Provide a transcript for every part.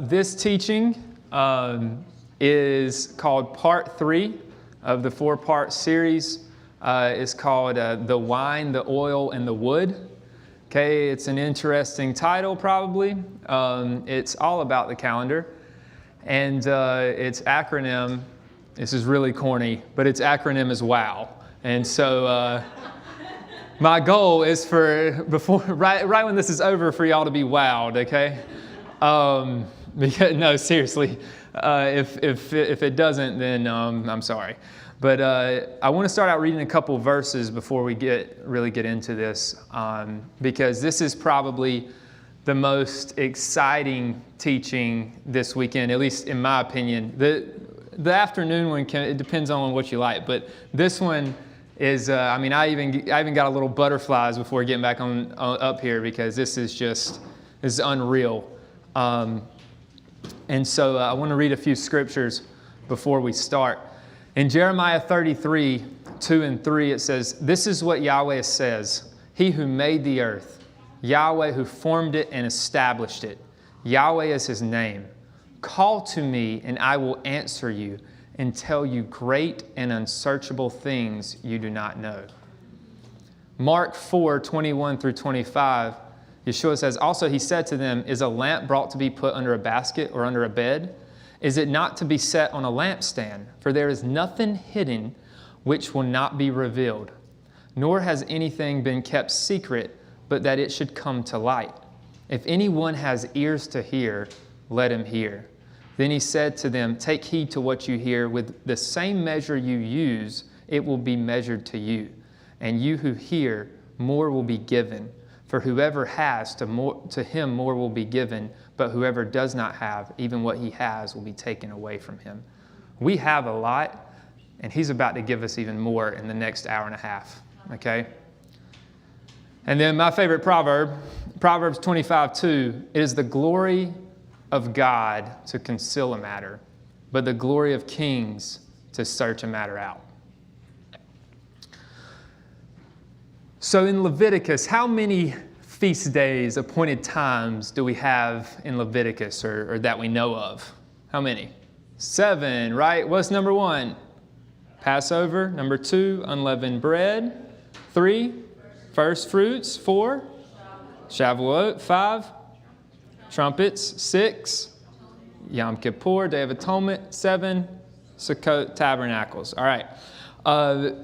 This teaching is called Part 3 of the 4-part series. It's called The Wine, the Oil, and the Wood. Okay, it's an interesting title probably. It's all about the calendar. And its acronym, this is really corny, but its acronym is WOW. And so my goal is for, right when this is over, for y'all to be wowed, okay? Because, no, seriously, if it doesn't, then I'm sorry. But I want to start out reading a couple verses before we really get into this, because this is probably the most exciting teaching this weekend, at least in my opinion. The afternoon one, it depends on what you like, but this one is, I even got a little butterflies before getting back on up here, because this is unreal. And so I want to read a few scriptures before we start. In Jeremiah 33, 2 and 3, it says, "This is what Yahweh says, He who made the earth, Yahweh who formed it and established it. Yahweh is His name. Call to me, and I will answer you and tell you great and unsearchable things you do not know." Mark 4, 21 through 25, Yeshua says, "Also He said to them, Is a lamp brought to be put under a basket or under a bed? Is it not to be set on a lampstand? For there is nothing hidden which will not be revealed, nor has anything been kept secret, but that it should come to light. If anyone has ears to hear, let him hear." Then He said to them, "Take heed to what you hear. With the same measure you use, it will be measured to you. And you who hear, more will be given. For whoever has, to him more will be given. But whoever does not have, even what he has will be taken away from him." We have a lot, and He's about to give us even more in the next hour and a half. Okay? And then my favorite proverb, Proverbs 25:2, "It is the glory of God to conceal a matter, but the glory of kings to search a matter out." So in Leviticus, how many feast days, appointed times, do we have in Leviticus, or that we know of? How many? 7, right? What's number 1? Passover. Number 2, unleavened bread. 3, first fruits. 4, Shavuot. 5, trumpets. 6, Yom Kippur, Day of Atonement. 7, Sukkot, tabernacles. All right.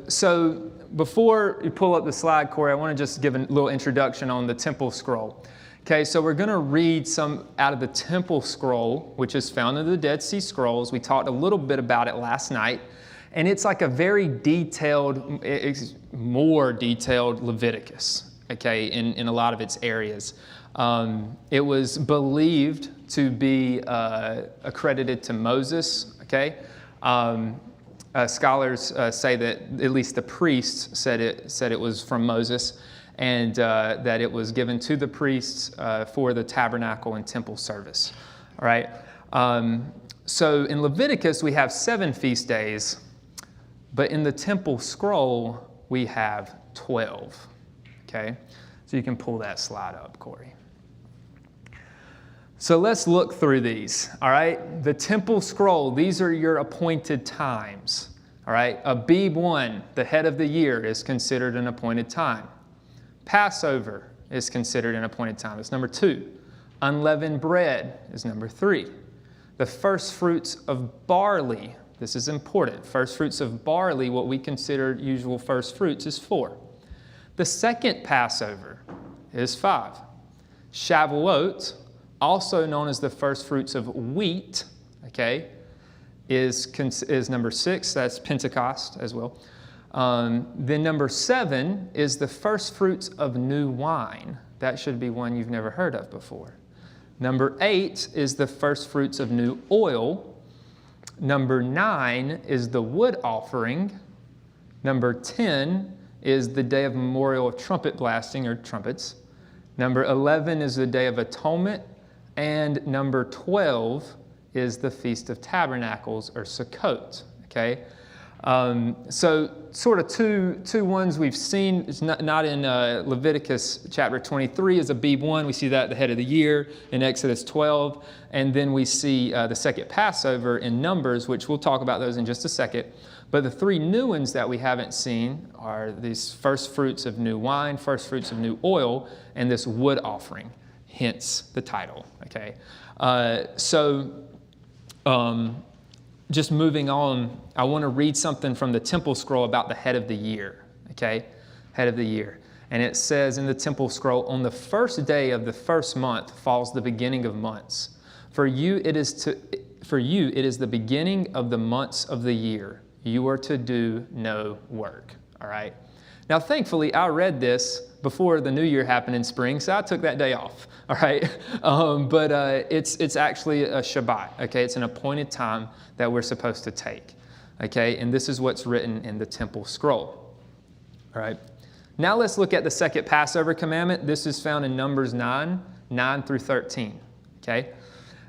So before you pull up the slide, Corey, I want to just give a little introduction on the temple scroll. Okay, so we're going to read some out of the temple scroll, which is found in the Dead Sea Scrolls. We talked a little bit about it last night. And it's like a very detailed, it's more detailed Leviticus, okay, in a lot of its areas. It was believed to be accredited to Moses, okay? Scholars say that at least the priests said it was from Moses, and that it was given to the priests for the tabernacle and temple service. All right. So in Leviticus we have 7 feast days, but in the temple scroll we have 12. Okay. So you can pull that slide up, Corey. So let's look through these, all right? The temple scroll, these are your appointed times, all right? Abib 1, the head of the year, is considered an appointed time. Passover is considered an appointed time. It's number 2. Unleavened bread is number 3. The first fruits of barley, this is important. First fruits of barley, what we consider usual first fruits, is 4. The second Passover is 5. Shavuot, also known as the first fruits of wheat, okay, is number 6. That's Pentecost as well. Then number 7 is the first fruits of new wine. That should be one you've never heard of before. Number 8 is the first fruits of new oil. Number 9 is the wood offering. Number 10 is the day of memorial of trumpet blasting, or trumpets. Number 11 is the Day of Atonement. And number 12 is the Feast of Tabernacles, or Sukkot, okay? So sort of two ones we've seen. It's not in Leviticus chapter 23 as a B1. We see that at the head of the year in Exodus 12. And then we see the second Passover in Numbers, which we'll talk about those in just a second. But the three new ones that we haven't seen are these first fruits of new wine, first fruits of new oil, and this wood offering, hence the title. Okay, just moving on, I want to read something from the temple scroll about the head of the year. Okay, head of the year. And it says in the temple scroll, on the first day of the first month falls the beginning of months. For you it is the beginning of the months of the year. You are to do no work. All right. Now, thankfully, I read this before the new year happened in spring, so I took that day off. All right. But it's actually a Shabbat. Okay. It's an appointed time that we're supposed to take. Okay. And this is what's written in the temple scroll. All right. Now let's look at the second Passover commandment. This is found in Numbers 9 through 13. Okay.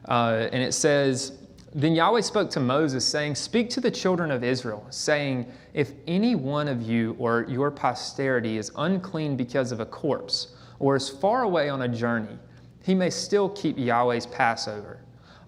And it says, then Yahweh spoke to Moses, saying, speak to the children of Israel, saying, if any one of you or your posterity is unclean because of a corpse, or is far away on a journey, he may still keep Yahweh's Passover.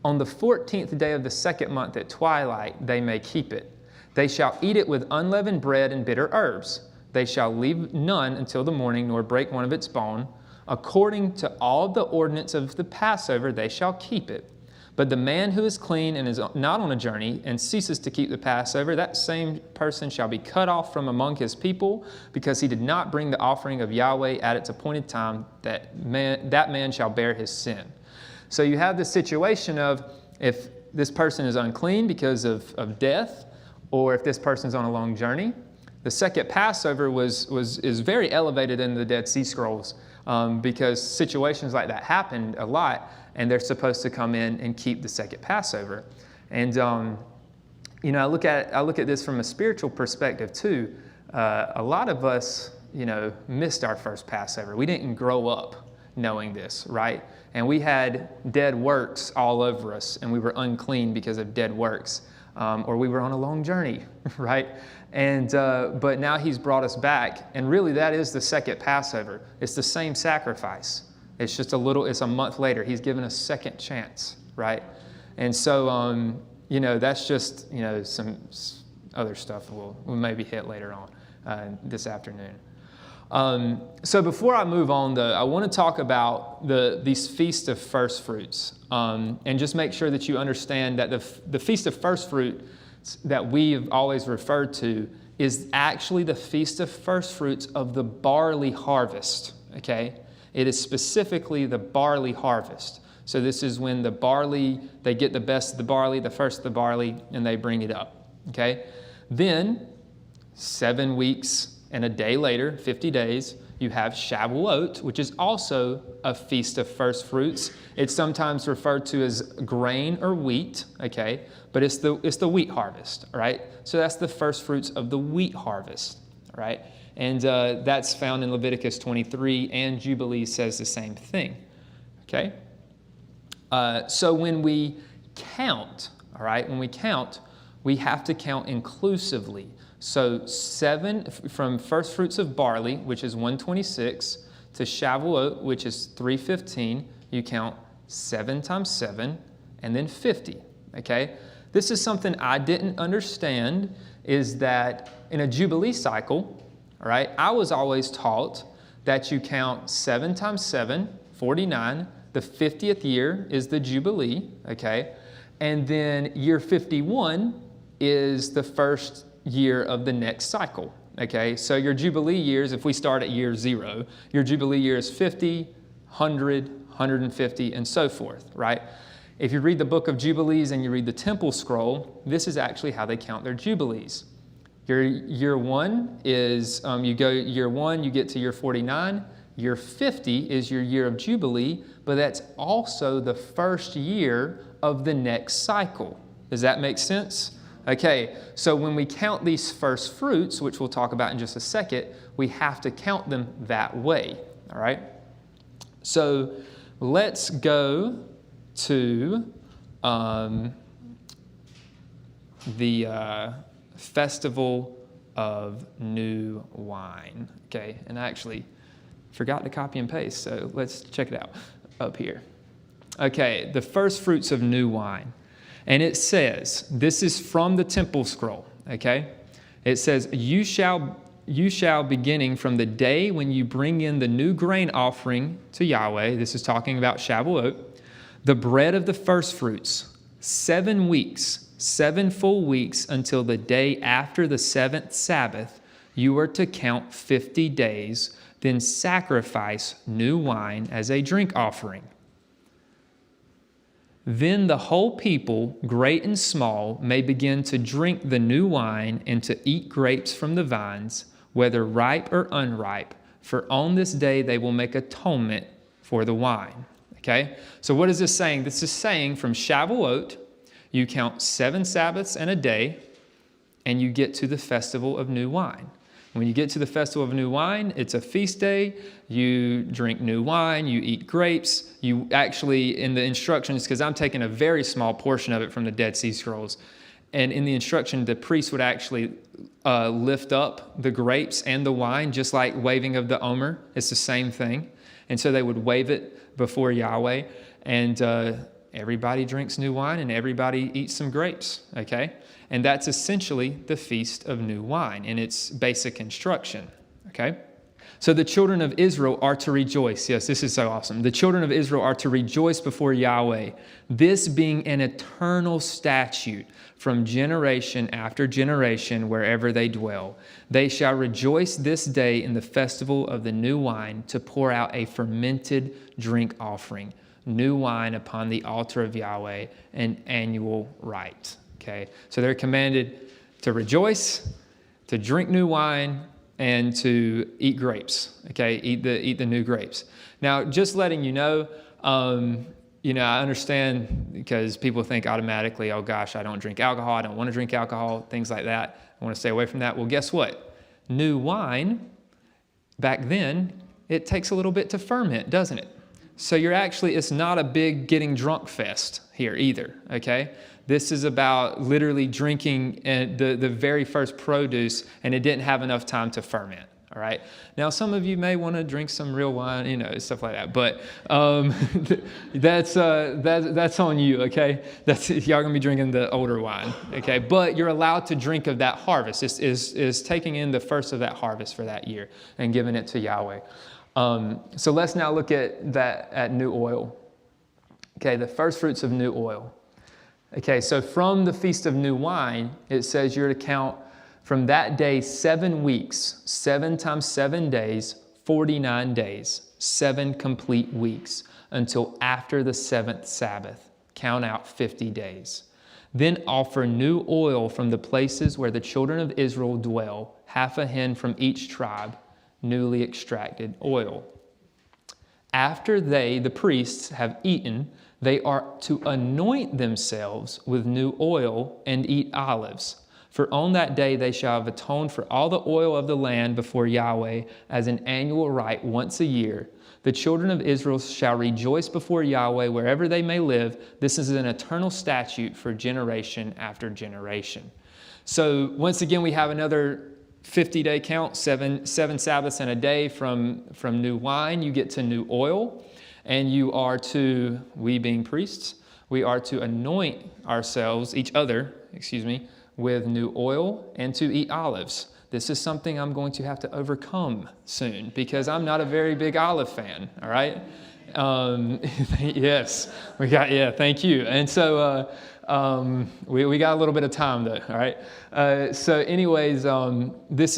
On the 14th day of the second month at twilight, they may keep it. They shall eat it with unleavened bread and bitter herbs. They shall leave none until the morning, nor break one of its bone. According to all the ordinance of the Passover, they shall keep it. But the man who is clean and is not on a journey and ceases to keep the Passover, that same person shall be cut off from among his people, because he did not bring the offering of Yahweh at its appointed time. That man shall bear his sin. So you have the situation of if this person is unclean because of death, or if this person is on a long journey. The second Passover is very elevated in the Dead Sea Scrolls because situations like that happened a lot. And they're supposed to come in and keep the second Passover. And, I look at this from a spiritual perspective too. A lot of us, missed our first Passover. We didn't grow up knowing this, right? And we had dead works all over us, and we were unclean because of dead works. Or we were on a long journey, right? And but now he's brought us back, and really that is the second Passover. It's the same sacrifice. It's just it's a month later. He's given us second chance, right? And so, that's just, some other stuff we'll maybe hit later on this afternoon. So before I move on, though, I want to talk about these Feast of First Fruits and just make sure that you understand that the Feast of First Fruits that we've always referred to is actually the Feast of First Fruits of the barley harvest, okay? It is specifically the barley harvest. So this is when they get the best of the barley, the first of the barley, and they bring it up, okay? Then, 7 weeks and a day later, 50 days, you have Shavuot, which is also a Feast of First Fruits. It's sometimes referred to as grain or wheat, okay? But it's the wheat harvest, all right? So that's the first fruits of the wheat harvest, all right? And that's found in Leviticus 23, and Jubilee says the same thing, okay? So when we count, all right, we have to count inclusively. So 7 from first fruits of barley, which is 126, to Shavuot, which is 315, you count 7 times 7, and then 50, okay? This is something I didn't understand, is that in a Jubilee cycle, all right, I was always taught that you count 7 times 7, 49. The 50th year is the Jubilee, okay? And then year 51 is the first year of the next cycle, okay? So your Jubilee years, if we start at year 0, your Jubilee year is 50, 100, 150, and so forth, right? If you read the book of Jubilees and you read the temple scroll, this is actually how they count their Jubilees. Your year 1 is, you go year 1, you get to year 49. Year 50 is your year of Jubilee, but that's also the first year of the next cycle. Does that make sense? Okay, so when we count these first fruits, which we'll talk about in just a second, we have to count them that way, all right? So let's go to festival of new wine. Okay, and I actually forgot to copy and paste, so let's check it out up here. Okay, the first fruits of new wine. And it says, this is from the temple scroll, okay? It says, you shall beginning from the day when you bring in the new grain offering to Yahweh, this is talking about Shavuot, the bread of the first fruits, 7 weeks, 7 full weeks until the day after the 7th Sabbath, you are to count 50 days, then sacrifice new wine as a drink offering. Then the whole people, great and small, may begin to drink the new wine and to eat grapes from the vines, whether ripe or unripe, for on this day they will make atonement for the wine. Okay? So what is this saying? This is saying from Shavuot, you count 7 Sabbaths and a day, and you get to the festival of new wine. When you get to the festival of new wine, it's a feast day. You drink new wine, you eat grapes. You actually, in the instructions, because I'm taking a very small portion of it from the Dead Sea Scrolls, and in the instruction, the priest would actually lift up the grapes and the wine, just like waving of the Omer. It's the same thing. And so they would wave it before Yahweh, and everybody drinks new wine and everybody eats some grapes, okay? And that's essentially the Feast of New Wine in its basic instruction, okay? So the children of Israel are to rejoice. Yes, this is so awesome. The children of Israel are to rejoice before Yahweh, this being an eternal statute from generation after generation wherever they dwell. They shall rejoice this day in the festival of the new wine to pour out a fermented drink offering, new wine upon the altar of Yahweh, an annual rite. Okay, so they're commanded to rejoice, to drink new wine, and to eat grapes. Okay, eat the new grapes. Now, just letting you know, I understand because people think automatically, oh gosh, I don't drink alcohol, I don't want to drink alcohol, things like that. I want to stay away from that. Well, guess what? New wine, back then, it takes a little bit to ferment, doesn't it? So it's not a big getting drunk fest here either, okay? This is about literally drinking the very first produce, and it didn't have enough time to ferment, all right? Now, some of you may want to drink some real wine, stuff like that, but that's on you, okay? Y'all going to be drinking the older wine, okay? But you're allowed to drink of that harvest. Is taking in the first of that harvest for that year and giving it to Yahweh. So let's now look at new oil. Okay, the first fruits of new oil. Okay, so from the Feast of New Wine, it says you're to count from that day 7 weeks, 7 times 7 days, 49 days, 7 complete weeks, until after the 7th Sabbath. Count out 50 days. Then offer new oil from the places where the children of Israel dwell, half a hin from each tribe, newly extracted oil. After they, the priests, have eaten, they are to anoint themselves with new oil and eat olives. For on that day they shall have atoned for all the oil of the land before Yahweh as an annual rite once a year. The children of Israel shall rejoice before Yahweh wherever they may live. This is an eternal statute for generation after generation. So once again, we have another 50-day count, seven Sabbaths and a day from new wine. You get to new oil. And we being priests, we are to anoint each other, with new oil and to eat olives. This is something I'm going to have to overcome soon because I'm not a very big olive fan, all right? Yes, thank you. And so we got a little bit of time though, all right? This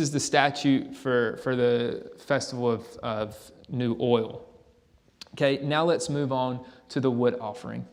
is the statute for the festival of new oil. Okay, now let's move on to the wood offering.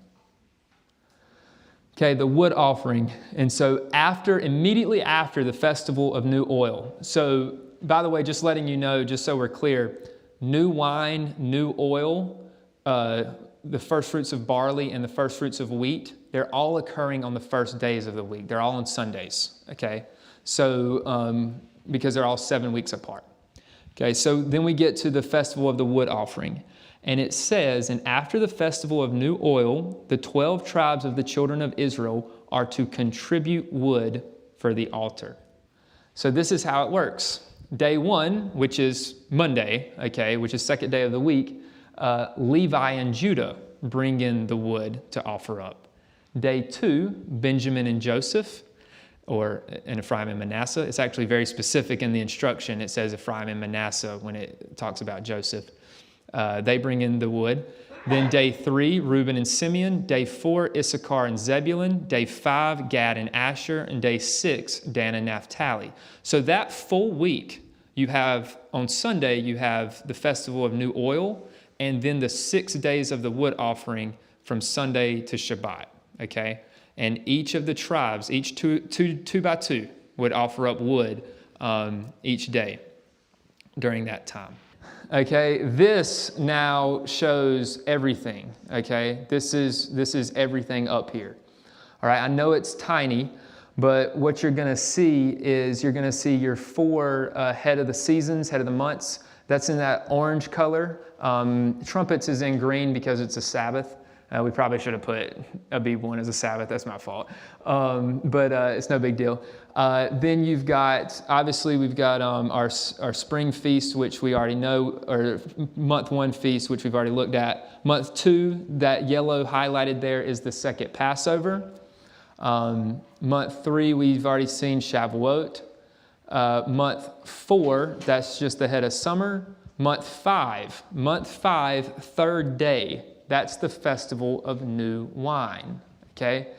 Okay, the wood offering. And so immediately after the festival of new oil. So, by the way, just letting you know, just so we're clear, new wine, new oil, the first fruits of barley and the first fruits of wheat, they're all occurring on the first days of the week. They're all on Sundays, okay? So, because they're all 7 weeks apart. Okay, so then we get to the festival of the wood offering. And it says, and after the festival of new oil, the 12 tribes of the children of Israel are to contribute wood for the altar. So this is how it works. Day 1, which is Monday, okay, which is second day of the week, Levi and Judah bring in the wood to offer up. Day 2, Benjamin and Joseph, and Ephraim and Manasseh. It's actually very specific in the instruction. It says Ephraim and Manasseh when it talks about Joseph. They bring in the wood. Then day 3, Reuben and Simeon. Day 4, Issachar and Zebulun. Day 5, Gad and Asher. And day 6, Dan and Naphtali. So that full week, you have, on Sunday, you have the festival of new oil, and then the 6 days of the wood offering from Sunday to Shabbat, okay? And each of the tribes, each two by two, would offer up wood each day during that time. Okay, this now shows everything, okay? This is everything up here. All right, I know it's tiny, but what you're going to see is you're going to see your 4 head of the seasons, head of the months. That's in that orange color. Trumpets is in green because it's a Sabbath. We probably should have put Abib 1 as a Sabbath. That's my fault. But it's no big deal. Then you've got, obviously, we've got our spring feast, which we already know, or month 1 feast, which we've already looked at. Month 2, that yellow highlighted there is the second Passover. Month 3, we've already seen Shavuot. Month 4, that's just the head of summer. Month 5, third day. That's the festival of new wine, okay?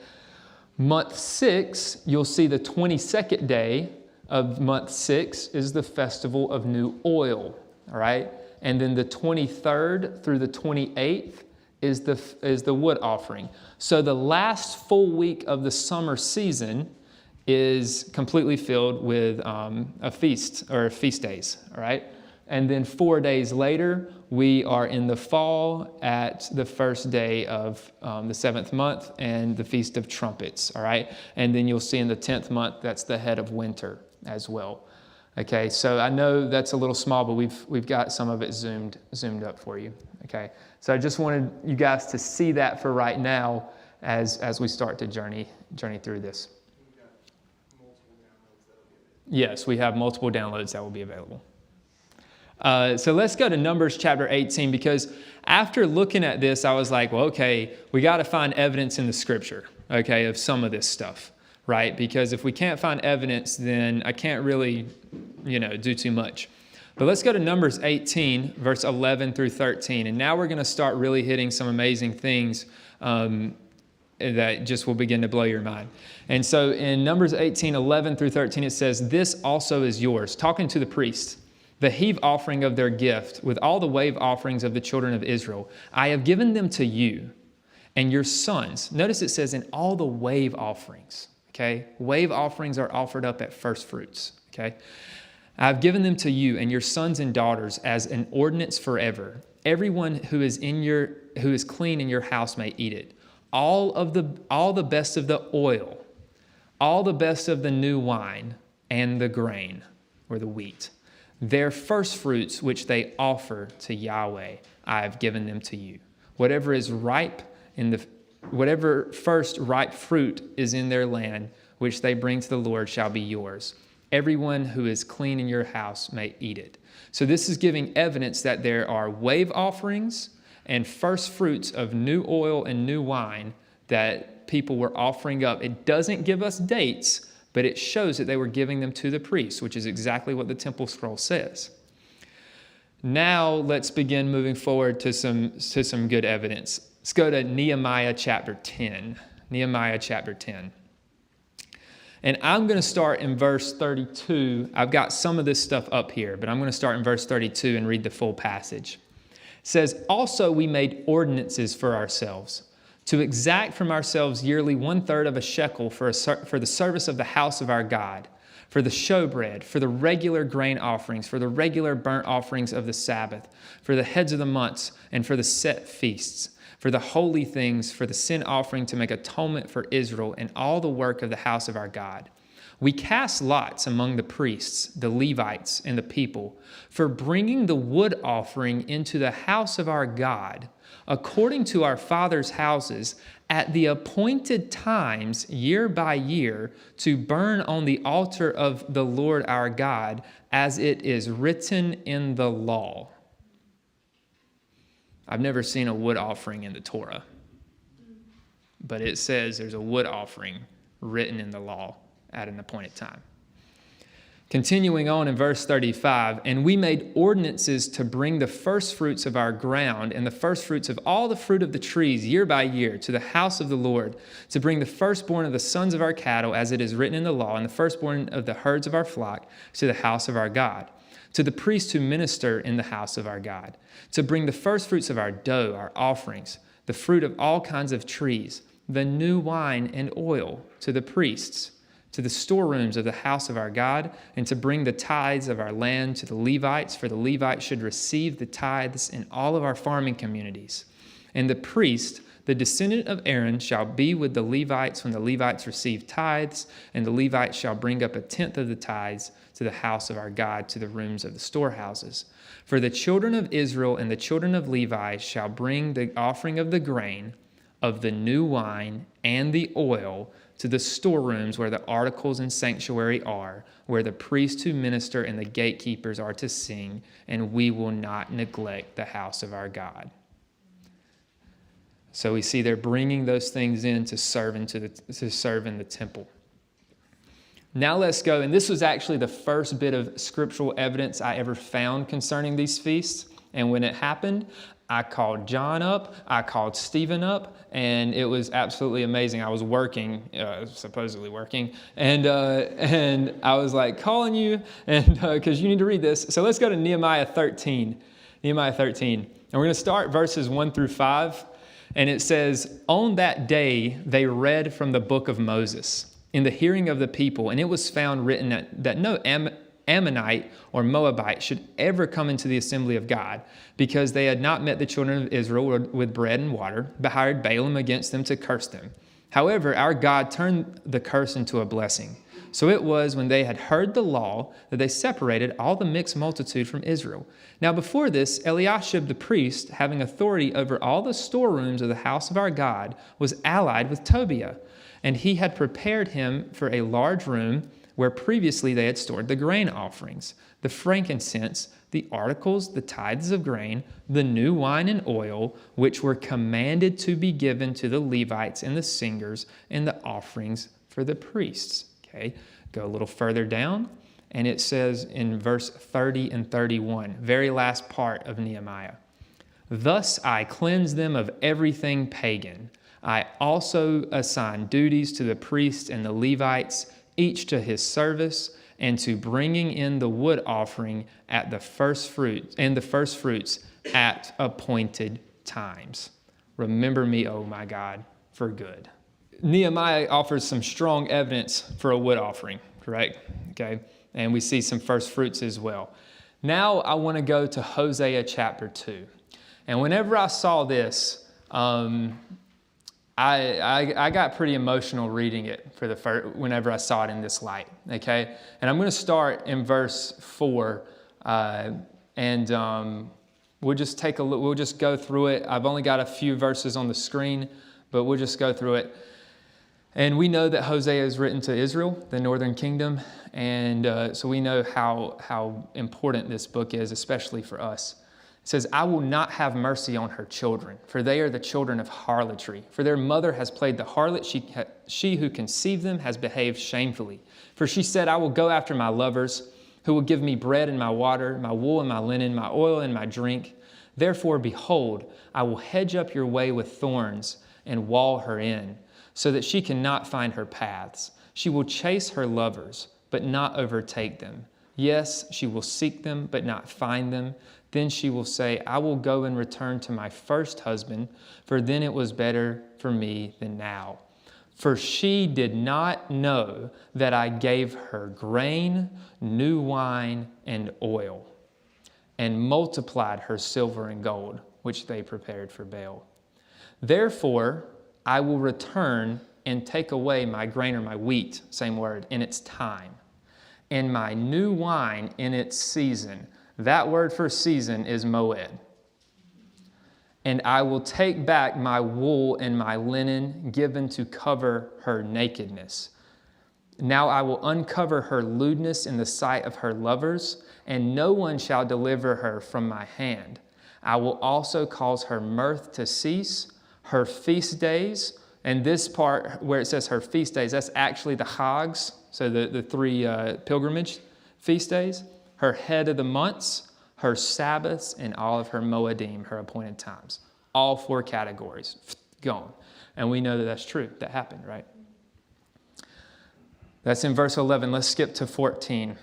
Month 6, you'll see the 22nd day of month 6 is the festival of new oil, all right? And then the 23rd through the 28th is the wood offering. So the last full week of the summer season is completely filled with a feast or feast days, all right? And then 4 days later, we are in the fall at the first day of the 7th month and the Feast of Trumpets, all right? And then you'll see in the 10th month, that's the head of winter as well. Okay, so I know that's a little small, but we've got some of it zoomed up for you, okay? So I just wanted you guys to see that for right now as we start to journey through this. Yes, we have multiple downloads that will be available. So let's go to Numbers chapter 18, because after looking at this, I was like, well, okay, we got to find evidence in the Scripture, okay, of some of this stuff, right? Because if we can't find evidence, then I can't really, do too much. But let's go to Numbers 18, verse 11 through 13. And now we're going to start really hitting some amazing things that just will begin to blow your mind. And so in Numbers 18, 11 through 13, it says, "This also is yours," talking to the priests, "the heave offering of their gift with all the wave offerings of the children of Israel. I have given them to you and your sons." Notice it says in all the wave offerings, okay? Wave offerings are offered up at first fruits, okay? "I have given them to you and your sons and daughters as an ordinance forever. Everyone who is clean in your house may eat it. All the best of the oil, all the best of the new wine and the grain," or the wheat, "their first fruits which they offer to Yahweh, I have given them to you. Whatever first ripe fruit is in their land, which they bring to the Lord, shall be yours. Everyone who is clean in your house may eat it." So this is giving evidence that there are wave offerings and first fruits of new oil and new wine that people were offering up. It doesn't give us dates, but it shows that they were giving them to the priests, which is exactly what the temple scroll says. Now let's begin moving forward to some good evidence. Let's go to Nehemiah chapter 10. Nehemiah chapter 10. And I'm going to start in verse 32. I've got some of this stuff up here, but I'm going to start in verse 32 and read the full passage. It says, "Also we made ordinances for ourselves, to exact from ourselves yearly 1/3 of a shekel for the service of the house of our God, for the showbread, for the regular grain offerings, for the regular burnt offerings of the Sabbath, for the heads of the months, and for the set feasts, for the holy things, for the sin offering to make atonement for Israel, and all the work of the house of our God. We cast lots among the priests, the Levites, and the people, for bringing the wood offering into the house of our God, according to our fathers' houses, at the appointed times, year by year, to burn on the altar of the Lord our God, as it is written in the law. I've never seen a wood offering in the Torah, but it says there's a wood offering written in the law at an appointed time. Continuing on in verse 35, and we made ordinances to bring the first fruits of our ground and the first fruits of all the fruit of the trees year by year to the house of the Lord, to bring the firstborn of the sons of our cattle, as it is written in the law, and the firstborn of the herds of our flock to the house of our God, to the priests who minister in the house of our God, to bring the first fruits of our dough, our offerings, the fruit of all kinds of trees, the new wine and oil to the priests, to the storerooms of the house of our God, and to bring the tithes of our land to the Levites, for the Levites should receive the tithes in all of our farming communities. And the priest, the descendant of Aaron, shall be with the Levites when the Levites receive tithes, and the Levites shall bring up 1/10 of the tithes to the house of our God, to the rooms of the storehouses. For the children of Israel and the children of Levi shall bring the offering of the grain, of the new wine, and the oil to the storerooms where the articles in sanctuary are, where the priests who minister and the gatekeepers are to sing, and we will not neglect the house of our God. So we see they're bringing those things in to serve in the temple. Now let's go, and this was actually the first bit of scriptural evidence I ever found concerning these feasts. And when it happened, I called John up, I called Stephen up, and it was absolutely amazing. I was working, supposedly working, and I was like calling you, and because you need to read this. So let's go to Nehemiah 13. Nehemiah 13. And we're going to start verses 1 through 5. And it says, on that day they read from the book of Moses in the hearing of the people, and it was found written that no Ammonite or Moabite should ever come into the assembly of God, because they had not met the children of Israel with bread and water, but hired Balaam against them to curse them. However, our God turned the curse into a blessing. So it was when they had heard the law that they separated all the mixed multitude from Israel. Now before this, Eliashib the priest, having authority over all the storerooms of the house of our God, was allied with Tobiah, and he had prepared him for a large room where previously they had stored the grain offerings, the frankincense, the articles, the tithes of grain, the new wine and oil, which were commanded to be given to the Levites and the singers, and the offerings for the priests. Okay, go a little further down, and it says in verse 30 and 31, very last part of Nehemiah, thus I cleanse them of everything pagan. I also assign duties to the priests and the Levites, each to his service, and to bringing in the wood offering at the first fruit and the first fruits at appointed times. Remember me, O my God, for good. Nehemiah offers some strong evidence for a wood offering, correct? Okay, and we see some first fruits as well. Now I want to go to Hosea chapter 2. And whenever I saw this, I got pretty emotional reading it whenever I saw it in this light, okay? And I'm going to start in verse 4, we'll just take a look. We'll just go through it. I've only got a few verses on the screen, but we'll just go through it. And we know that Hosea is written to Israel, the northern kingdom, and so we know how important this book is, especially for us. It says, I will not have mercy on her children, for they are the children of harlotry. For their mother has played the harlot. She who conceived them has behaved shamefully. For she said, I will go after my lovers, who will give me bread and my water, my wool and my linen, my oil and my drink. Therefore, behold, I will hedge up your way with thorns and wall her in, so that she cannot find her paths. She will chase her lovers, but not overtake them. Yes, she will seek them, but not find them. Then she will say, I will go and return to my first husband, for then it was better for me than now. For she did not know that I gave her grain, new wine, and oil, and multiplied her silver and gold, which they prepared for Baal. Therefore, I will return and take away my grain or my wheat, same word, in its time, and my new wine in its season. That word for season is moed. And I will take back my wool and my linen given to cover her nakedness. Now I will uncover her lewdness in the sight of her lovers, and no one shall deliver her from my hand. I will also cause her mirth to cease, her feast days. And this part where it says her feast days, that's actually the Haggs, so the three pilgrimage feast days. Her head of the months, her Sabbaths, and all of her Moedim, her appointed times. All 4 categories, gone. And we know that that's true. That happened, right? That's in verse 11. Let's skip to 14.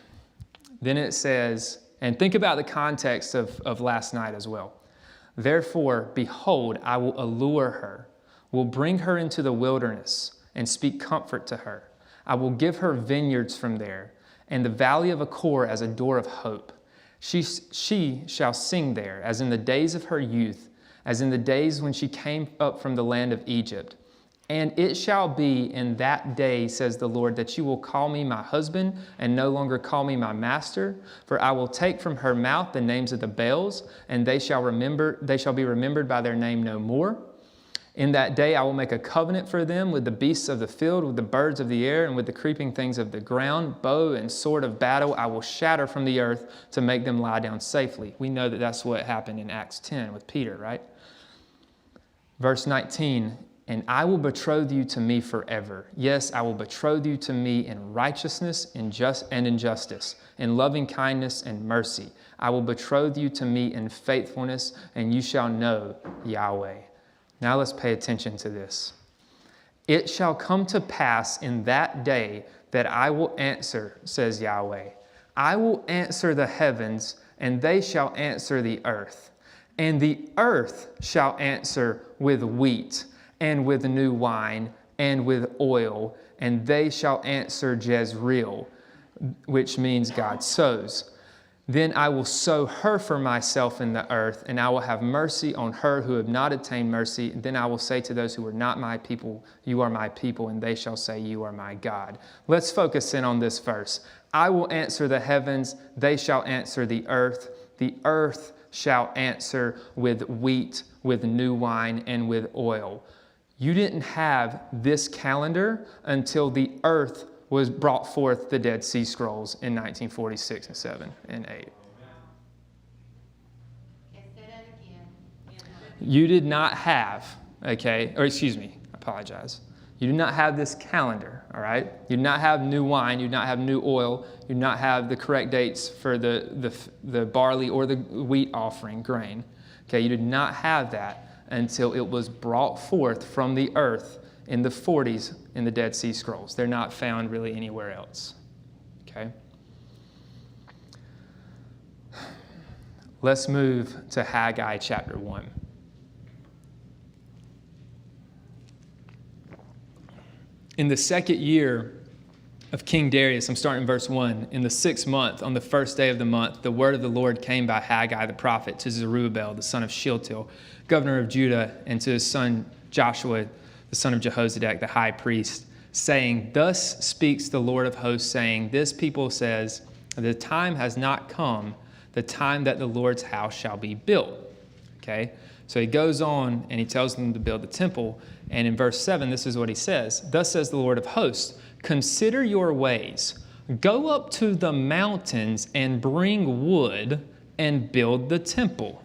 Then it says, and think about the context of last night as well. Therefore, behold, I will allure her, will bring her into the wilderness and speak comfort to her. I will give her vineyards from there, and the valley of Achor as a door of hope. She shall sing there, as in the days of her youth, as in the days when she came up from the land of Egypt. And it shall be in that day, says the Lord, that you will call me my husband and no longer call me my master. For I will take from her mouth the names of the Baals, and they shall be remembered by their name no more. In that day I will make a covenant for them with the beasts of the field, with the birds of the air, and with the creeping things of the ground. Bow and sword of battle I will shatter from the earth to make them lie down safely. We know that that's what happened in Acts 10 with Peter, right? Verse 19, and I will betroth you to me forever. Yes, I will betroth you to me in righteousness and in justice, in loving kindness and mercy. I will betroth you to me in faithfulness, and you shall know Yahweh. Now let's pay attention to this. It shall come to pass in that day that I will answer, says Yahweh. I will answer the heavens, and they shall answer the earth. And the earth shall answer with wheat, and with new wine, and with oil, and they shall answer Jezreel, which means God sows. Then I will sow her for myself in the earth, and I will have mercy on her who have not attained mercy. Then I will say to those who are not my people, you are my people, and they shall say, you are my God. Let's focus in on this verse. I will answer the heavens, they shall answer the earth. The earth shall answer with wheat, with new wine, and with oil. You didn't have this calendar until the earth was brought forth the Dead Sea Scrolls in 1946 and 7 and 8. You did not have, I apologize. You do not have this calendar, all right? You do not have new wine. You do not have new oil. You do not have the correct dates for the barley or the wheat offering, grain. Okay, you did not have that until it was brought forth from the earth in the 40s in the Dead Sea Scrolls. They're not found really anywhere else. Okay? Let's move to Haggai chapter 1. In the 2nd year of King Darius, I'm starting in verse 1, in the 6th month, on the 1st day of the month, the word of the Lord came by Haggai the prophet to Zerubbabel, the son of Shealtiel, governor of Judah, and to his son Joshua, the son of Jehozadak, the high priest, saying, thus speaks the Lord of hosts, saying, this people says, the time has not come, the time that the Lord's house shall be built. Okay? So he goes on and he tells them to build the temple. And in verse 7, this is what he says. Thus says the Lord of hosts, consider your ways. Go up to the mountains and bring wood and build the temple,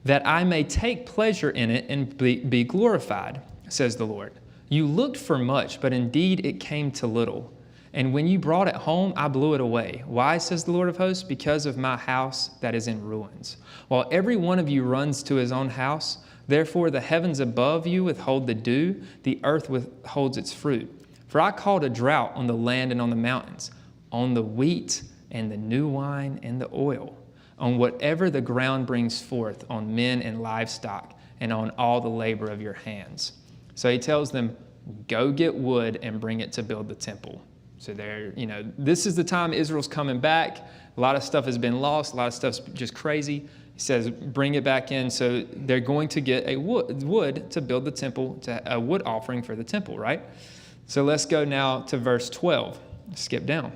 that I may take pleasure in it and be glorified, says the Lord. You looked for much, but indeed it came to little. And when you brought it home, I blew it away. Why, says the Lord of hosts? Because of my house that is in ruins. While every one of you runs to his own house, therefore the heavens above you withhold the dew, the earth withholds its fruit. For I called a drought on the land and on the mountains, on the wheat and the new wine and the oil, on whatever the ground brings forth, on men and livestock, and on all the labor of your hands. So he tells them, go get wood and bring it to build the temple. So this is the time Israel's coming back. A lot of stuff has been lost. A lot of stuff's just crazy. He says, bring it back in. So they're going to get a wood to build the temple, a wood offering for the temple, right? So let's go now to verse 12. Skip down.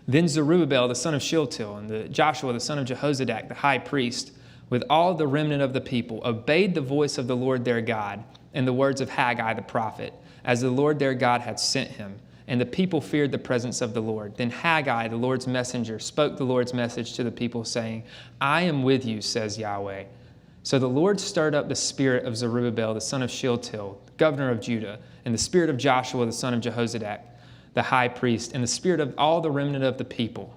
Then Zerubbabel, the son of Shealtiel, and Joshua, the son of Jehozadak, the high priest, with all the remnant of the people, obeyed the voice of the Lord their God and the words of Haggai the prophet, as the Lord their God had sent him. And the people feared the presence of the Lord. Then Haggai, the Lord's messenger, spoke the Lord's message to the people, saying, I am with you, says Yahweh. So the Lord stirred up the spirit of Zerubbabel, the son of Shealtiel, governor of Judah, and the spirit of Joshua, the son of Jehozadak, the high priest, and the spirit of all the remnant of the people.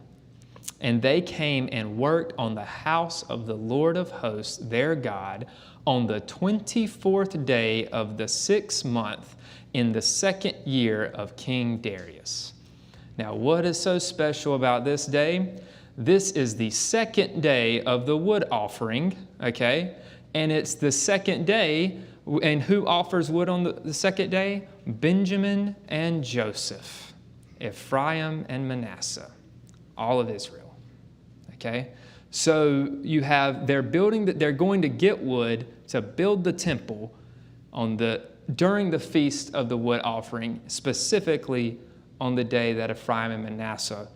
And they came and worked on the house of the Lord of hosts, their God, on the 24th day of the 6th month, in the 2nd year of King Darius. Now, what is so special about this day? This is the 2nd day of the wood offering, okay? And it's the 2nd day, and who offers wood on the 2nd day? Benjamin and Joseph, Ephraim and Manasseh, all of Israel, okay? So you have, they're going to get wood to build the temple during the feast of the wood offering, specifically on the day that Ephraim and Manasseh,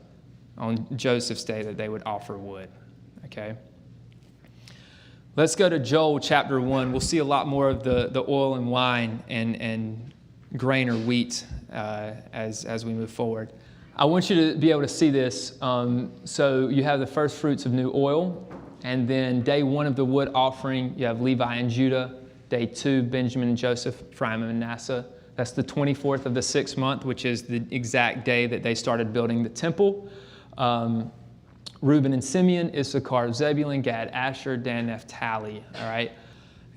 on Joseph's day, that they would offer wood. Okay? Let's go to Joel chapter 1. We'll see a lot more of the oil and wine and grain or wheat as we move forward. I want you to be able to see this. So you have the first fruits of new oil, and then day 1 of the wood offering, you have Levi and Judah. Day 2, Benjamin and Joseph, Ephraim and Manasseh. That's the 24th of the 6th month, which is the exact day that they started building the temple. Reuben and Simeon, Issachar, Zebulun, Gad, Asher, Dan, Naphtali. All right.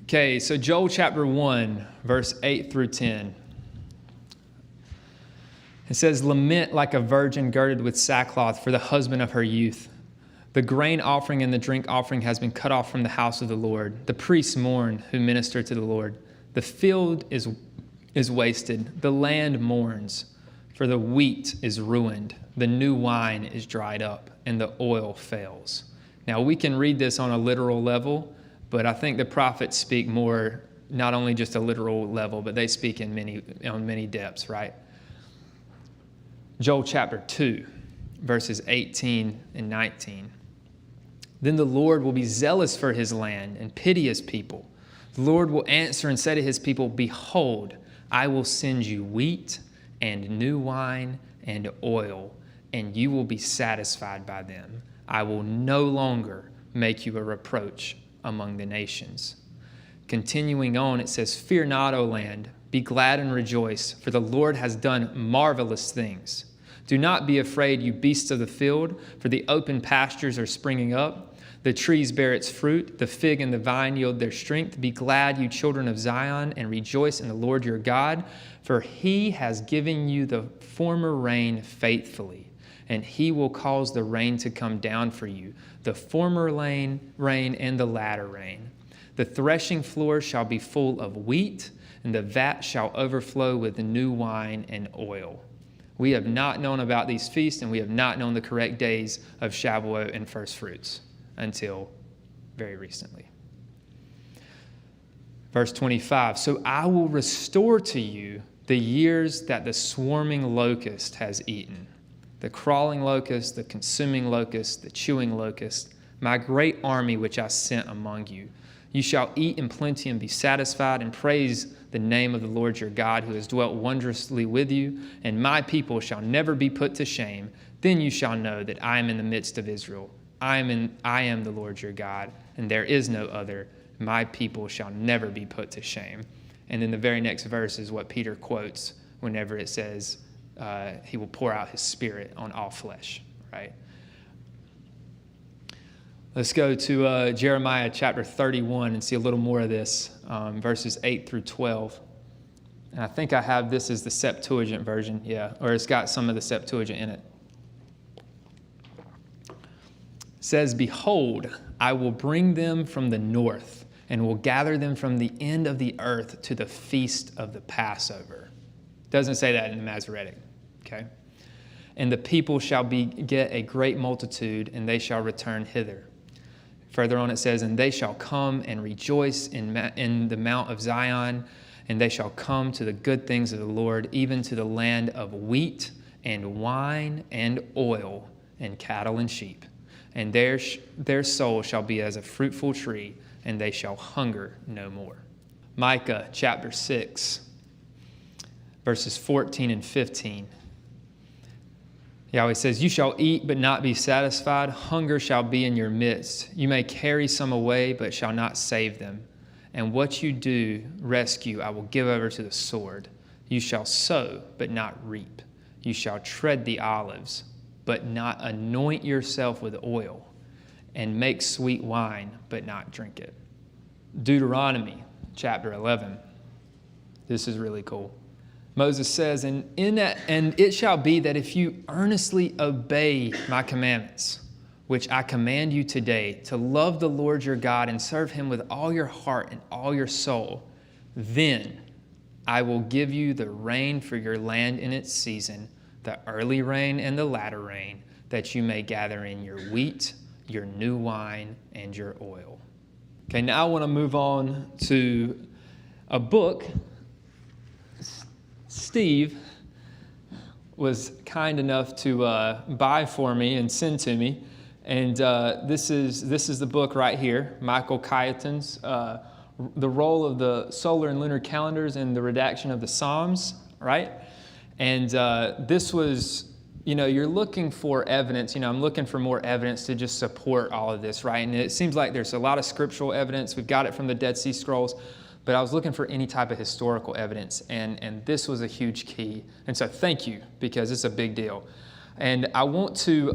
Okay, so Joel chapter 1, verse 8 through 10. It says, Lament like a virgin girded with sackcloth for the husband of her youth. The grain offering and the drink offering has been cut off from the house of the Lord. The priests mourn who minister to the Lord. The field is wasted. The land mourns, for the wheat is ruined. The new wine is dried up, and the oil fails. Now, we can read this on a literal level, but I think the prophets speak more, not only just a literal level, but they speak on many depths, right? Joel chapter 2, verses 18 and 19. Then the Lord will be zealous for his land and pity his people. The Lord will answer and say to his people, Behold, I will send you wheat and new wine and oil, and you will be satisfied by them. I will no longer make you a reproach among the nations. Continuing on, it says, Fear not, O land, be glad and rejoice, for the Lord has done marvelous things. Do not be afraid, you beasts of the field, for the open pastures are springing up. The trees bear its fruit, the fig and the vine yield their strength. Be glad, you children of Zion, and rejoice in the Lord your God, for he has given you the former rain faithfully, and he will cause the rain to come down for you, the former rain and the latter rain. The threshing floor shall be full of wheat, and the vat shall overflow with the new wine and oil. We have not known about these feasts, and we have not known the correct days of Shavuot and first fruits until very recently. Verse 25, So I will restore to you the years that the swarming locust has eaten, the crawling locust, the consuming locust, the chewing locust, my great army which I sent among you. You shall eat in plenty and be satisfied, and praise the name of the Lord your God, who has dwelt wondrously with you, and my people shall never be put to shame. Then you shall know that I am in the midst of Israel. I am the Lord your God, and there is no other. My people shall never be put to shame. And then the very next verse is what Peter quotes whenever it says, he will pour out his spirit on all flesh, right? Let's go to Jeremiah chapter 31 and see a little more of this, verses 8 through 12. And I think I have this as the Septuagint version, yeah, or it's got some of the Septuagint in it. It says, Behold, I will bring them from the north, and will gather them from the end of the earth to the feast of the Passover. It doesn't say that in the Masoretic, okay? And the people shall beget a great multitude, and they shall return hither. Further on it says, And they shall come and rejoice in the mount of Zion, and they shall come to the good things of the Lord, even to the land of wheat and wine and oil and cattle and sheep. and their soul shall be as a fruitful tree, and they shall hunger no more. Micah chapter 6, verses 14 and 15. Yahweh says, "You shall eat but not be satisfied. Hunger shall be in your midst. You may carry some away, but shall not save them. And what you do rescue, I will give over to the sword. You shall sow, but not reap. You shall tread the olives, but not anoint yourself with oil, and make sweet wine, but not drink it." Deuteronomy chapter 11. This is really cool. Moses says, and it shall be that if you earnestly obey my commandments, which I command you today, to love the Lord your God and serve him with all your heart and all your soul, then I will give you the rain for your land in its season, the early rain and the latter rain, that you may gather in your wheat, your new wine, and your oil. Okay, now I want to move on to a book Steve was kind enough to buy for me and send to me. And this is the book right here, Michael Cayetan's The Role of the Solar and Lunar Calendars in the Redaction of the Psalms, right? And this was, you're looking for evidence. I'm looking for more evidence to just support all of this, right? And it seems like there's a lot of scriptural evidence. We've got it from the Dead Sea Scrolls, but I was looking for any type of historical evidence, and this was a huge key. And so thank you, because it's a big deal. And I want to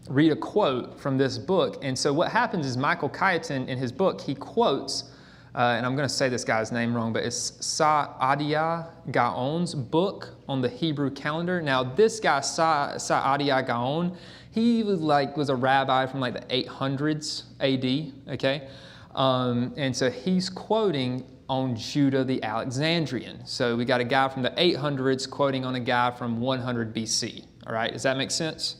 read a quote from this book. And so what happens is Michael Cayetan, in his book, he quotes, and I'm going to say this guy's name wrong, but it's Saadia Gaon's book on the Hebrew calendar. Now, this guy, Saadia Gaon, he was a rabbi from like the 800s AD, okay? And so he's quoting on Judah the Alexandrian. So we got a guy from the 800s quoting on a guy from 100 BC. All right, does that make sense?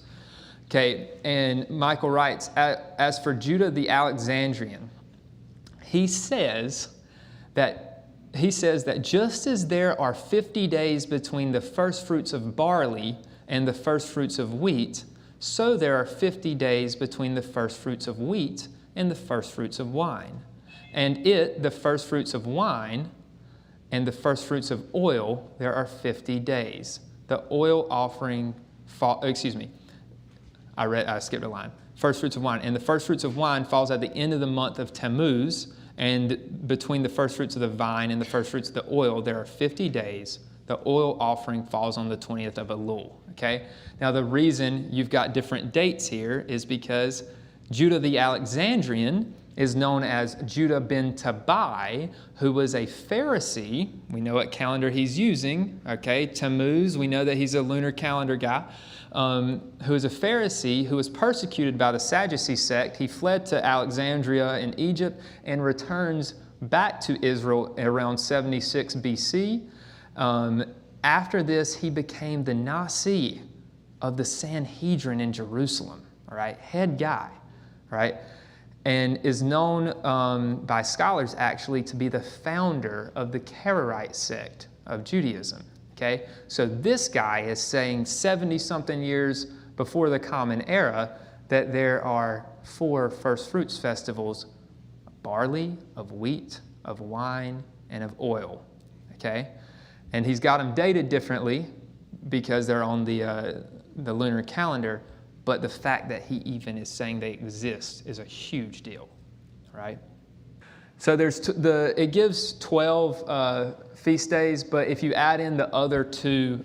Okay, and Michael writes, as for Judah the Alexandrian, he says that just as there are 50 days between the first fruits of barley and the first fruits of wheat, so there are 50 days between the first fruits of wheat and the first fruits of wine. And the first fruits of wine, and the first fruits of oil, there are 50 days. The oil offering, I skipped a line. First fruits of wine. And the first fruits of wine falls at the end of the month of Tammuz, and between the first fruits of the vine and the first fruits of the oil, there are 50 days. The oil offering falls on the 20th of Elul, okay? Now, the reason you've got different dates here is because Judah the Alexandrian is known as Judah ben Tabai, who was a Pharisee. We know what calendar he's using, okay? Tammuz, we know that he's a lunar calendar guy, who is a Pharisee who was persecuted by the Sadducee sect. He fled to Alexandria in Egypt and returns back to Israel around 76 BC. After this, he became the Nasi of the Sanhedrin in Jerusalem, all right? Head guy, right? And is known by scholars actually to be the founder of the Karaite sect of Judaism, okay? So this guy is saying 70-something years before the Common Era that there are 4 first fruits festivals: barley, of wheat, of wine, and of oil, okay? And he's got them dated differently because they're on the lunar calendar, but the fact that he even is saying they exist is a huge deal, right? So it gives 12 feast days, but if you add in the other 2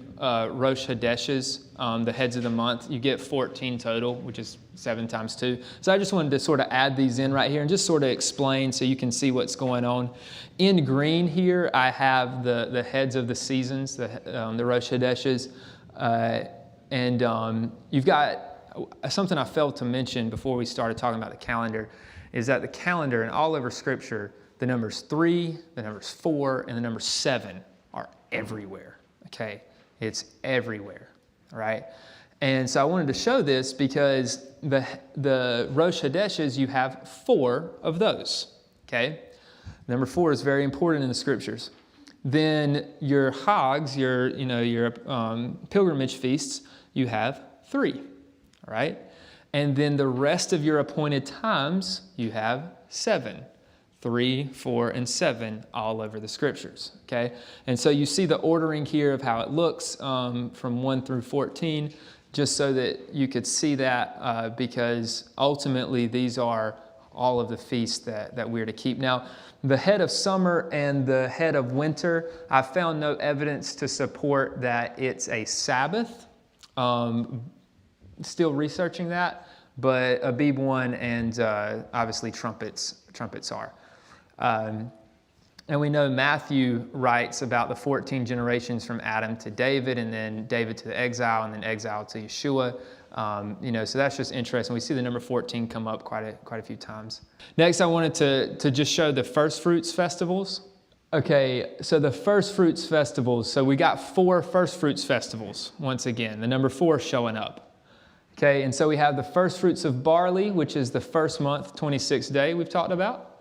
Rosh Hodeshes, the heads of the month, you get 14 total, which is 7 times 2. So I just wanted to sort of add these in right here and just sort of explain so you can see what's going on. In green here, I have the heads of the seasons, the Rosh Hodeshes, and you've got something I failed to mention before we started talking about the calendar is that the calendar and all over Scripture, the numbers 3, the numbers 4, and the number 7 are everywhere, okay? It's everywhere, right? And so I wanted to show this because the Rosh Hodeshes, you have 4 of those, okay? Number 4 is very important in the Scriptures. Then your Hags, your pilgrimage feasts, you have 3. All right? And then the rest of your appointed times, you have 7. 3, 4, and 7 all over the Scriptures, okay? And so you see the ordering here of how it looks from 1 through 14, just so that you could see that because ultimately these are all of the feasts that we're to keep. Now, the head of summer and the head of winter, I found no evidence to support that it's a Sabbath. Still researching that, but Abib 1 and obviously trumpets are. And we know Matthew writes about the 14 generations from Adam to David, and then David to the exile, and then exile to Yeshua. So that's just interesting. We see the number 14 come up quite a few times. Next, I wanted to just show the first fruits festivals. Okay, so the first fruits festivals. So we got 4 first fruits festivals, once again, the number 4 showing up. Okay, and so we have the first fruits of barley, which is the first month, 26th day we've talked about.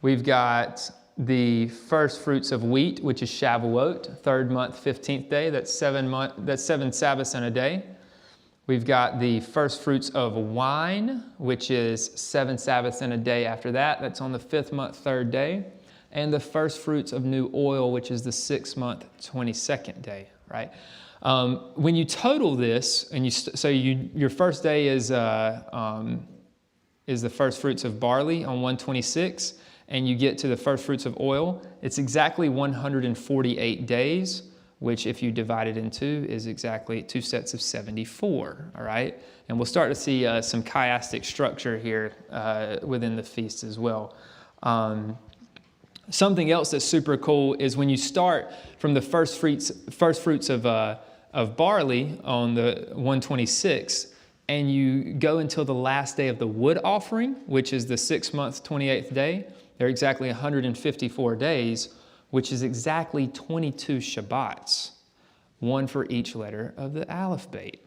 We've got the first fruits of wheat, which is Shavuot, 3rd month, 15th day. That's 7 Sabbaths in a day. We've got the first fruits of wine, which is 7 Sabbaths in a day after that. That's on the 5th month, 3rd day. And the first fruits of new oil, which is the 6th month, 22nd day, right? When you total this, and your first day is the first fruits of barley on 126, and you get to the first fruits of oil, it's exactly 148 days, which if you divide it in 2 is exactly 2 sets of 74, all right? And we'll start to see some chiastic structure here within the feast as well. Something else that's super cool is when you start from the first fruits of barley on the 126, and you go until the last day of the wood offering, which is the 6th month, 28th day. They're exactly 154 days, which is exactly 22 Shabbats, 1 for each letter of the alphabet,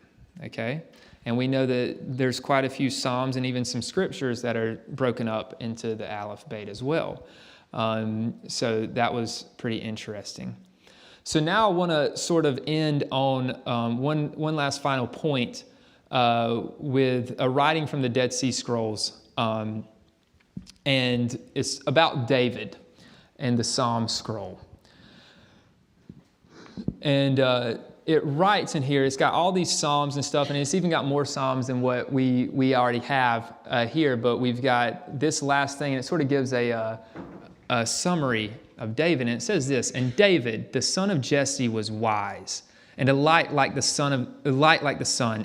okay? And we know that there's quite a few Psalms and even some scriptures that are broken up into the alphabet as well. So that was pretty interesting. So now I want to sort of end on one last final point with a writing from the Dead Sea Scrolls. And it's about David and the Psalm scroll. And it writes in here, it's got all these Psalms and stuff, and it's even got more Psalms than what we already have here, but we've got this last thing, and it sort of gives a summary of David, and it says this: "And David, the son of Jesse, was wise, and a light like the sun,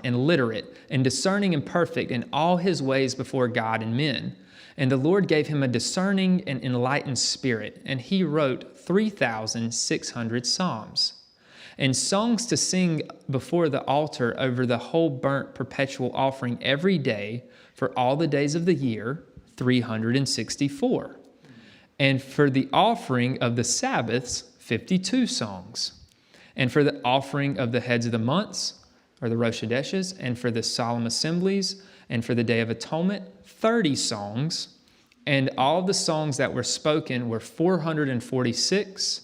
and literate, and discerning and perfect in all his ways before God and men. And the Lord gave him a discerning and enlightened spirit, and he wrote 3,600 psalms, and songs to sing before the altar over the whole burnt perpetual offering every day for all the days of the year, 364. And for the offering of the Sabbaths, 52 songs. And for the offering of the heads of the months, or the Rosh Hashanahs, and for the solemn assemblies, and for the Day of Atonement, 30 songs. And all the songs that were spoken were 446.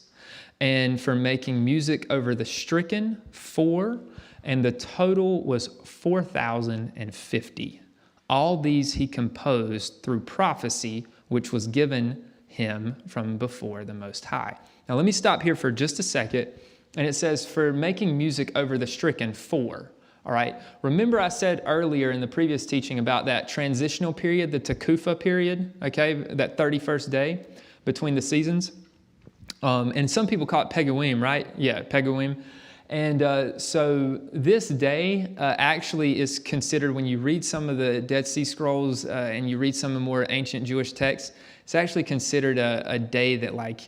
And for making music over the stricken, 4. And the total was 4,050. All these he composed through prophecy, which was given him from before the Most High." Now let me stop here for just a second. And it says, for making music over the stricken, 4. All right. Remember I said earlier in the previous teaching about that transitional period, the Tekufa period, okay, that 31st day between the seasons? And some people call it Peguim, right? Yeah, Peguim. And so this day actually is considered, when you read some of the Dead Sea Scrolls and you read some of the more ancient Jewish texts, it's actually considered a day that like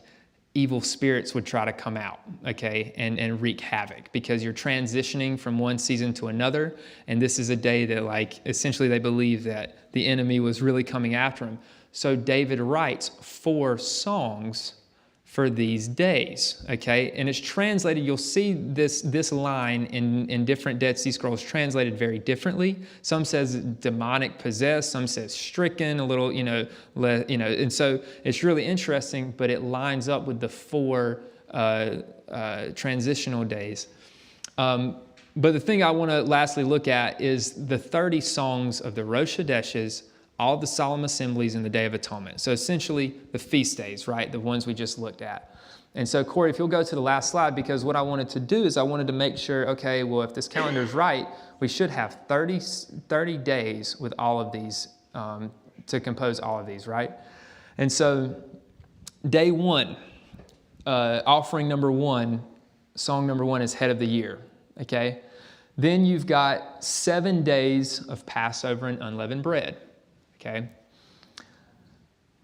evil spirits would try to come out, okay, and wreak havoc, because you're transitioning from one season to another. And this is a day that like essentially they believe that the enemy was really coming after him. So David writes 4 songs for these days, okay? And it's translated, you'll see this line in different Dead Sea Scrolls translated very differently. Some says demonic possessed, some says stricken, a little, and so it's really interesting, but it lines up with the 4 transitional days. But the thing I want to lastly look at is the 30 songs of the Rosh Hashanahs, all the solemn assemblies, and the Day of Atonement. So essentially the feast days, right? The ones we just looked at. And so, Corey, if you'll go to the last slide, because what I wanted to do is I wanted to make sure, okay, well, if this calendar is right, we should have 30 days with all of these, to compose all of these, right? And so day one, offering number one, song number one is Head of the Year, okay? Then you've got 7 days of Passover and unleavened bread, okay?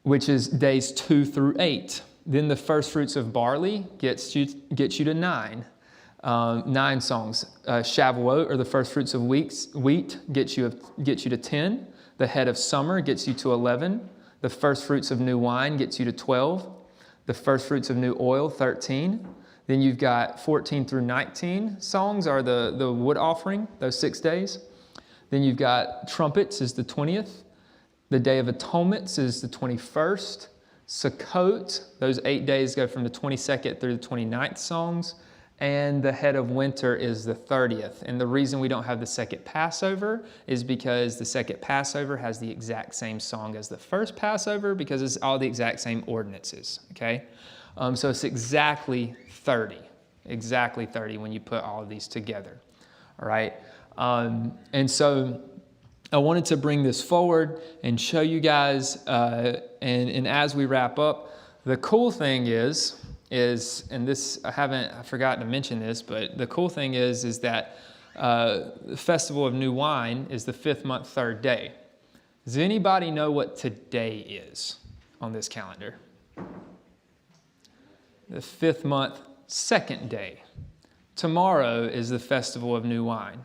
Which is days 2 through 8. Then the first fruits of barley gets you to 9 songs. Shavuot, or the first fruits of wheat, gets you to 10. The head of summer gets you to 11. The first fruits of new wine gets you to 12. The first fruits of new oil, 13. Then you've got 14 through 19 songs are the wood offering, those 6 days. Then you've got trumpets is the 20th. The Day of Atonement is the 21st. Sukkot, those 8 days go from the 22nd through the 29th songs. And the head of winter is the 30th. And the reason we don't have the second Passover is because the second Passover has the exact same song as the first Passover, because it's all the exact same ordinances, okay? So it's exactly 30 when you put all of these together, all right? And so I wanted to bring this forward and show you guys, and as we wrap up, the cool thing is, and this, I forgot to mention this, but the cool thing is that the Festival of New Wine is the 5th month, 3rd day. Does anybody know what today is on this calendar? The 5th month, 2nd day. Tomorrow is the Festival of New Wine.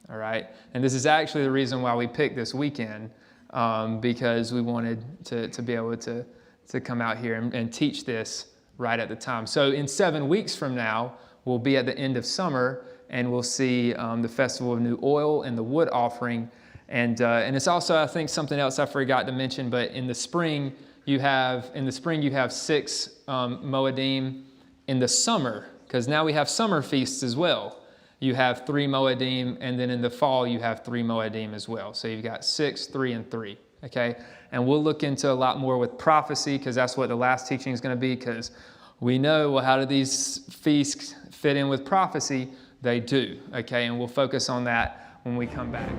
All right, and this is actually the reason why we picked this weekend, because we wanted to be able to come out here and teach this right at the time. So in 7 weeks from now, we'll be at the end of summer, and we'll see the Festival of New Oil and the wood offering, and it's also, I think, something else I forgot to mention. But in the spring you have 6 Moedim. In the summer, because now we have summer feasts as well, you have 3 Moedim, and then in the fall you have 3 Moedim as well. So you've got 6, 3, and 3, okay? And we'll look into a lot more with prophecy, because that's what the last teaching is going to be, because we know, well, how do these feasts fit in with prophecy? They do, okay? And we'll focus on that when we come back.